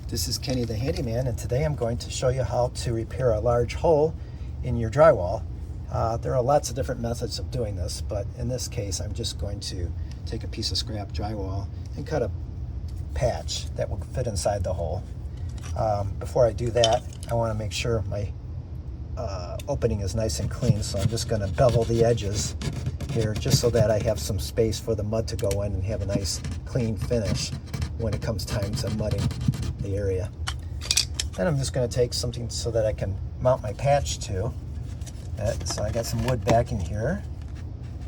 This is Keny the Handyman, and today I'm going to show you how to repair a large hole in your drywall. There are lots of different methods of doing this, but in this case I'm just going to take a piece of scrap drywall and cut a patch that will fit inside the hole. Before I do that, I want to make sure my opening is nice and clean, so I'm just going to bevel the edges here just so that I have some space for the mud to go in and have a nice clean finish when it comes time to mudding the area. Then I'm just going to take something so that I can mount my patch to. So I got some wood backing here,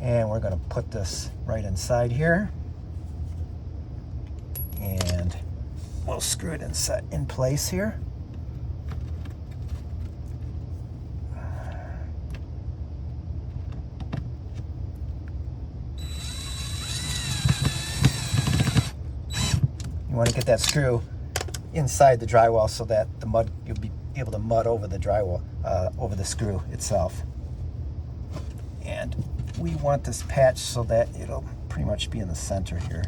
and we're going to put this right inside here, and we'll screw it in place here. You want to get that screw inside the drywall so that the mud, you'll be able to mud over the drywall, over the screw itself. And we want this patch so that it'll pretty much be in the center here.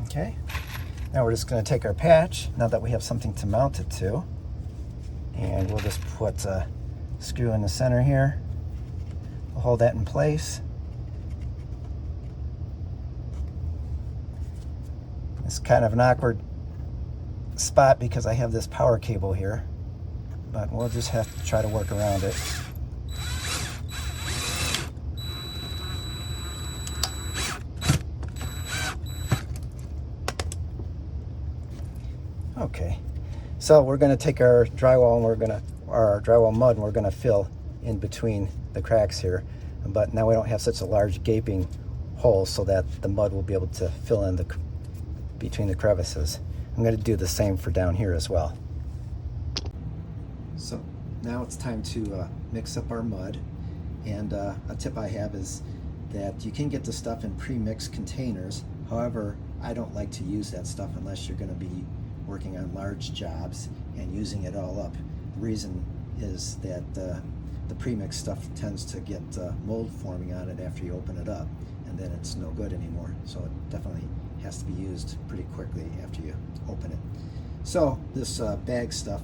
Okay, now we're just going to take our patch, now that we have something to mount it to, and we'll just put a screw in the center here. We'll hold that in place. It's kind of an awkward spot because I have this power cable here, but we'll just have to try to work around it. Okay, so we're going to take our drywall and our drywall mud, and we're going to fill in between the cracks here. But now we don't have such a large gaping hole so that the mud will be able to fill in between the crevices. I'm going to do the same for down here as well. So now it's time to mix up our mud, and a tip I have is that you can get the stuff in pre-mixed containers. However, I don't like to use that stuff unless you're going to be working on large jobs and using it all up. The reason is that the pre-mixed stuff tends to get mold forming on it after you open it up, and then it's no good anymore. So it definitely has to be used pretty quickly after you open it. So this bag stuff,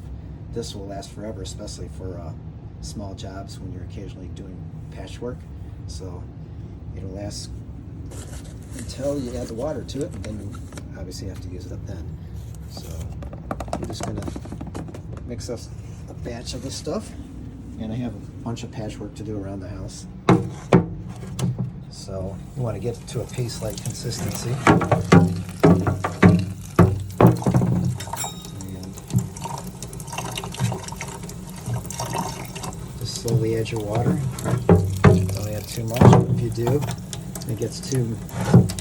this will last forever, especially for small jobs when you're occasionally doing patchwork. So it'll last until you add the water to it, and then you obviously have to use it up then. So we're just going to mix up a batch of this stuff, and I have a bunch of patchwork to do around the house. So you want to get to a paste-like consistency. And just slowly add your water. Don't add too much. If you do, and it gets too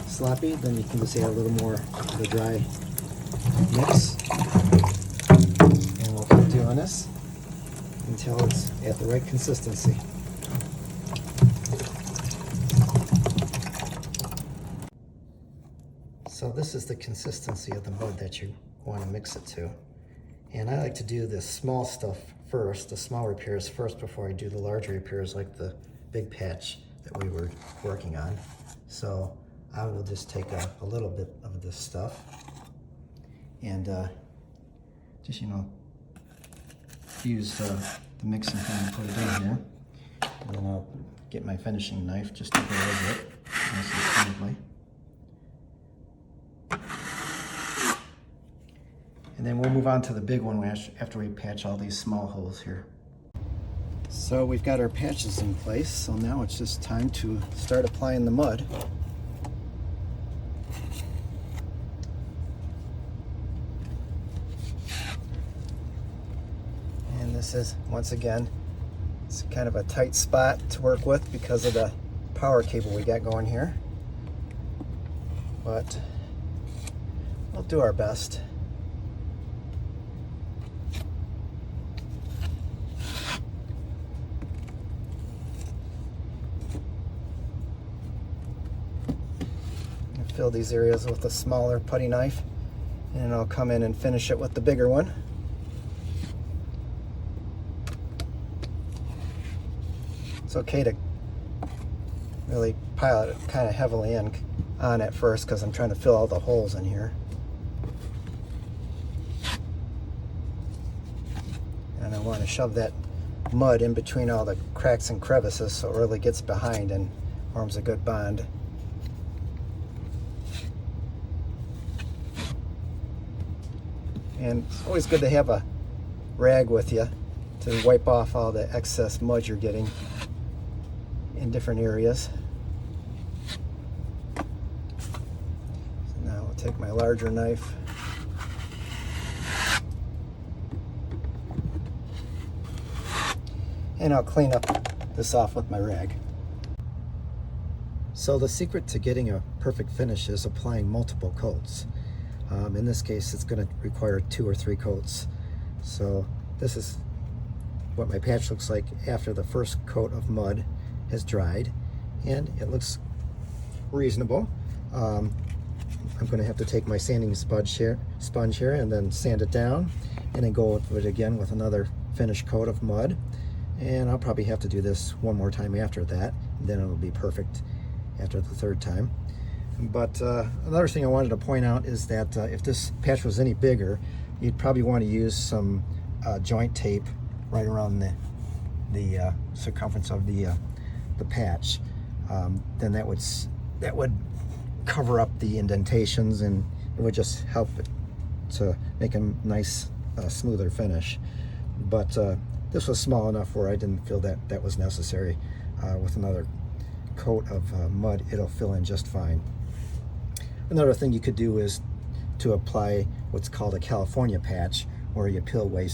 sloppy, then you can just add a little more of the dry mix. And we'll keep doing this until it's at the right consistency. So this is the consistency of the mud that you want to mix it to. And I like to do the small stuff first, the small repairs first, before I do the larger repairs like the big patch that we were working on. So I will just take a little bit of this stuff and just, use the mixing thing and put it in here. And then I'll get my finishing knife just to go over it nice and smoothly. And then we'll move on to the big one after we patch all these small holes here. So we've got our patches in place, so now it's just time to start applying the mud. And this is, once again, it's kind of a tight spot to work with because of the power cable we got going here. But we'll do our best. Fill these areas with a smaller putty knife, and then I'll come in and finish it with the bigger one. It's okay to really pile it kind of heavily in. on at first because I'm trying to fill all the holes in here. And I want to shove that mud in between all the cracks and crevices so it really gets behind and forms a good bond. And it's always good to have a rag with you to wipe off all the excess mud you're getting in different areas. So now I'll take my larger knife and I'll clean up this off with my rag. So the secret to getting a perfect finish is applying multiple coats. In this case, it's going to require 2 or 3 coats. So this is what my patch looks like after the first coat of mud has dried, and it looks reasonable. I'm going to have to take my sanding sponge here and then sand it down, and then go with it again with another finished coat of mud. And I'll probably have to do this one more time after that, and then it'll be perfect after the 3rd time. But another thing I wanted to point out is that if this patch was any bigger, you'd probably want to use some joint tape right around the circumference of the patch. Then that would cover up the indentations, and it would just help it to make a nice smoother finish. But this was small enough where I didn't feel that was necessary. With another coat of mud, it'll fill in just fine. Another thing you could do is to apply what's called a California patch, where you peel away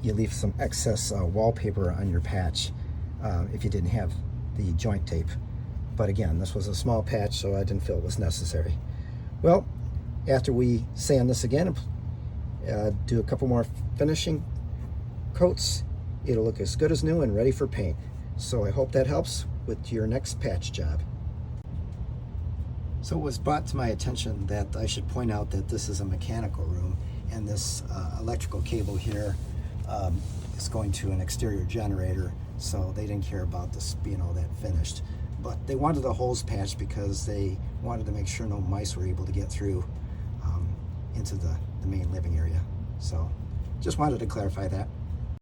you leave some excess wallpaper on your patch if you didn't have the joint tape. But again, this was a small patch, so I didn't feel it was necessary. Well, after we sand this again, do a couple more finishing coats, it'll look as good as new and ready for paint. So I hope that helps with your next patch job. So it was brought to my attention that I should point out that this is a mechanical room, and this electrical cable here is going to an exterior generator, so they didn't care about this being all that finished. But they wanted a hose patch because they wanted to make sure no mice were able to get through into the main living area. So just wanted to clarify that.